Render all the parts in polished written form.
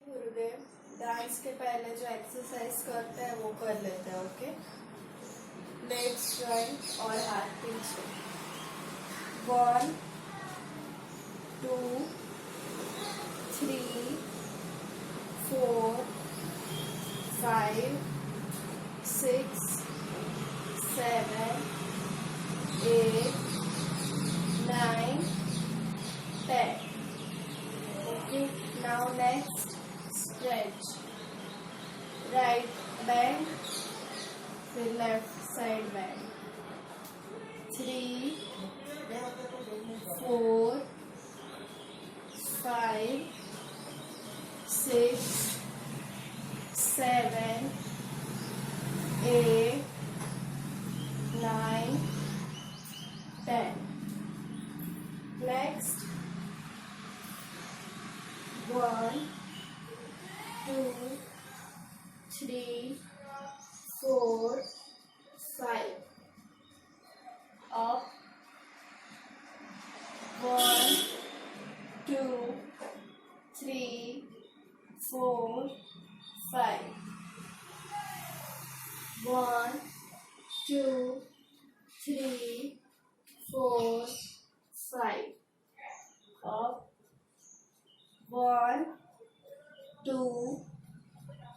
गुरुदेव, dance के पहले जो एक्सरसाइज करते हैं वो कर लेते हैं. ओके, लेग्स जॉइंट और हाथ पीछे. 1 2 3 4 5 6 7 8 9 10. Okay, now next stretch. Right bend, फिर left side bend. 3 4 5 6 7 8 9 10. Next, 1 2 3 4 5. Up. 1 2 3 4 5. 1 2 3 4 5. Up. 1 2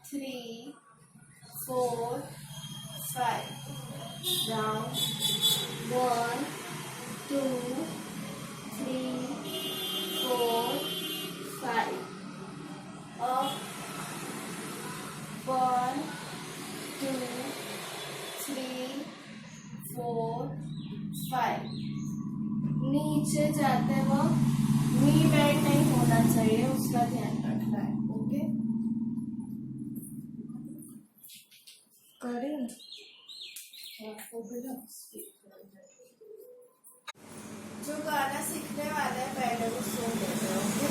3 4 5. Down. 1 2 3 4 5. Up. 1 2 3 4 5. नीचे जाते वक्त नी बेंड नहीं होना चाहिए, उसका ध्यान रखना है. ओके, करें. जो गाना सीखने वाले हैं पहले वो सुन लेते हैं. ओके,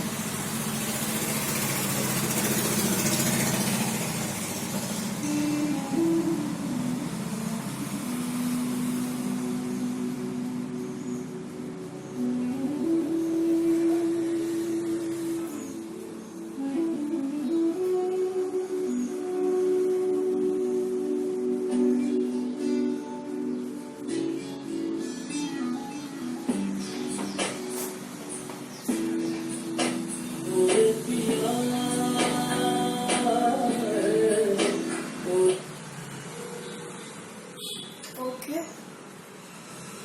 ओके,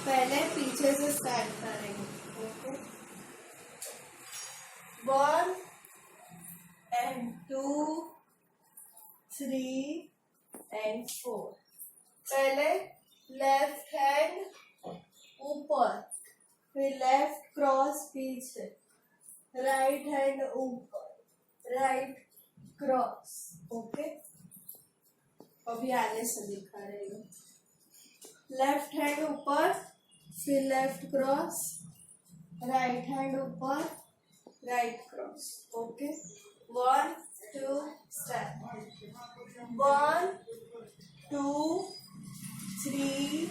पहले पीछे से स्टार्ट करेंगे. Okay, 1 and 2 3 and 4. पहले लेफ्ट हैंड ऊपर, फिर लेफ्ट क्रॉस पीछे, राइट हैंड ऊपर, राइट क्रॉस. ओके, अभी आगे से दिखा रही हूँ. लेफ्ट हैंड ऊपर, फिर लेफ्ट क्रॉस, राइट हैंड ऊपर, right cross. Okay, 1 2 start. 1 2 3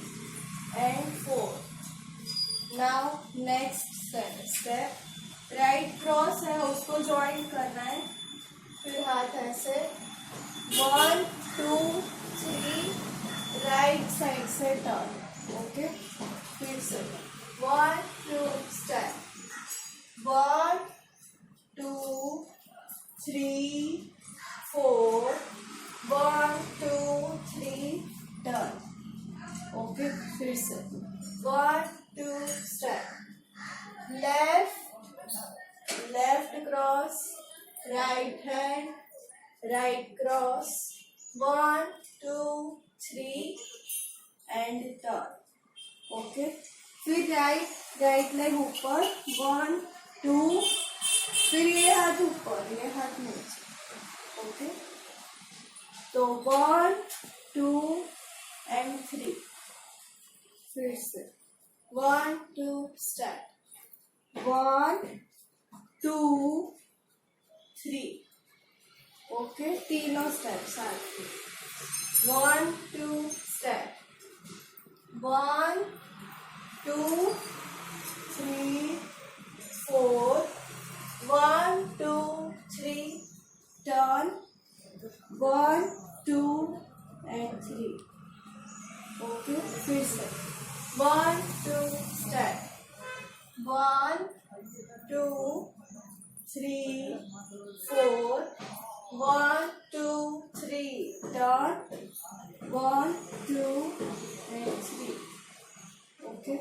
and 4. Now next step. Right cross है, उसको ज्वाइन करना है. फिर हाथ ऐसे 1 2 3, राइट साइड से टर्न. ओके, फिर से 1 2 स्टार्ट. 1 2 3 4 1 2 3 टर्न. ओके, फिर से 1 2 start. Left cross, right hand, right cross, 1 2 3 and turn. Okay, फिर राइट लेग ऊपर, 1 2, फिर ये हाथ ऊपर, ये हाथ नीचे. ओके, तो 1 2 and 3. फिर से 1 2 स्टार्ट. 1 2 3. ओके, तीनों स्टेप साथ में. 1 2 step. 1 2 3 4. 1 2 3 turn. 1 2 3 4 1 2 3 turn 1 2 and 3 okay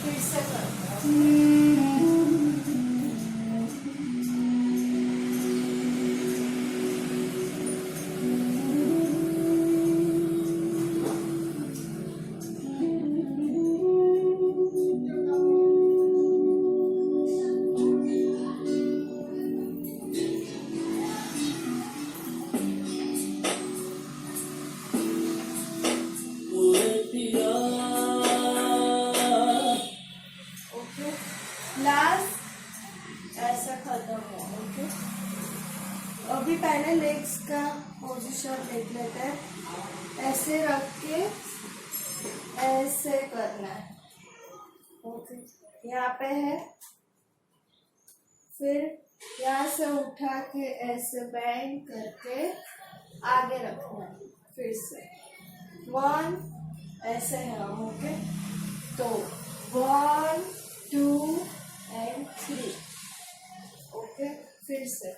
फिर से ओके लास्ट ऐसा खत्म है ओके अभी पहले लेग्स का पोजीशन देख लेते हैं ऐसे रख के ऐसे करना है ओके यहाँ पे है फिर यहाँ से उठा के ऐसे बैंड करके आगे रखना है फिर से 1 ऐसे है हम ओके तो 1 2 and 3 ओके फिर से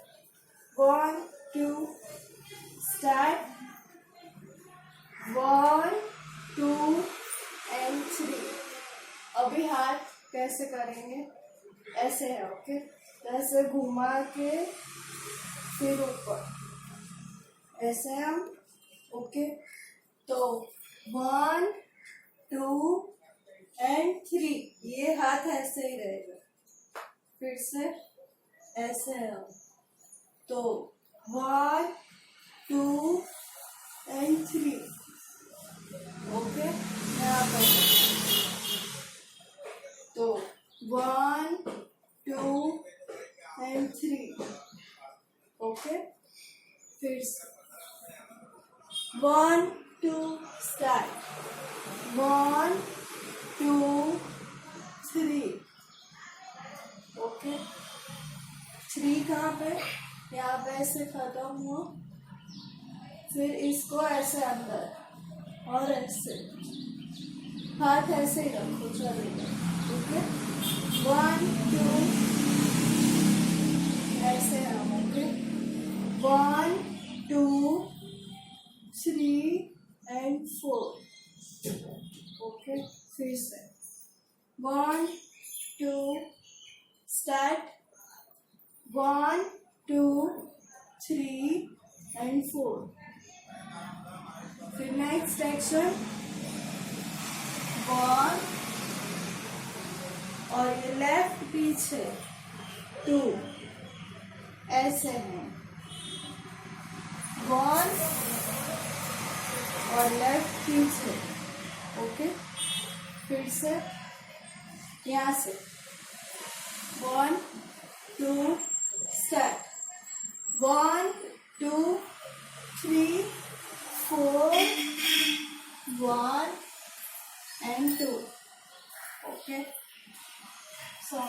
1 2 स्टार्ट 1 2 and 3 अभी हाथ कैसे करेंगे ऐसे है ओके ऐसे घुमा के फिर ऊपर ऐसे हम ओके तो 1 2 and 3 ये हाथ ऐसे ही रहेगा फिर से ऐसे है तो 1 2 and 3 ओके यहाँ पर तो 1 2 and 3 ओके फिर से 1 2 स्टार्ट 1 2 3 ओके 3 कहाँ पे यहाँ पे ऐसे खत्म हुआ फिर इसको ऐसे अंदर और ऐसे हाथ ऐसे ही रखो चलेगा ओके 1 2 ऐसे हम ओके 1 2 3 and 4 ओके फिर से 1 2 स्टार्ट 1 2 3 and 4 फिर नेक्स्ट एक्शन 1 और ये लेफ्ट पीछे 2 ऐसे हैं 1 और लेफ्ट पीछे ओके फिर से यहाँ से 1 2 स्टार्ट 1 2 3 4 1 and 2 okay so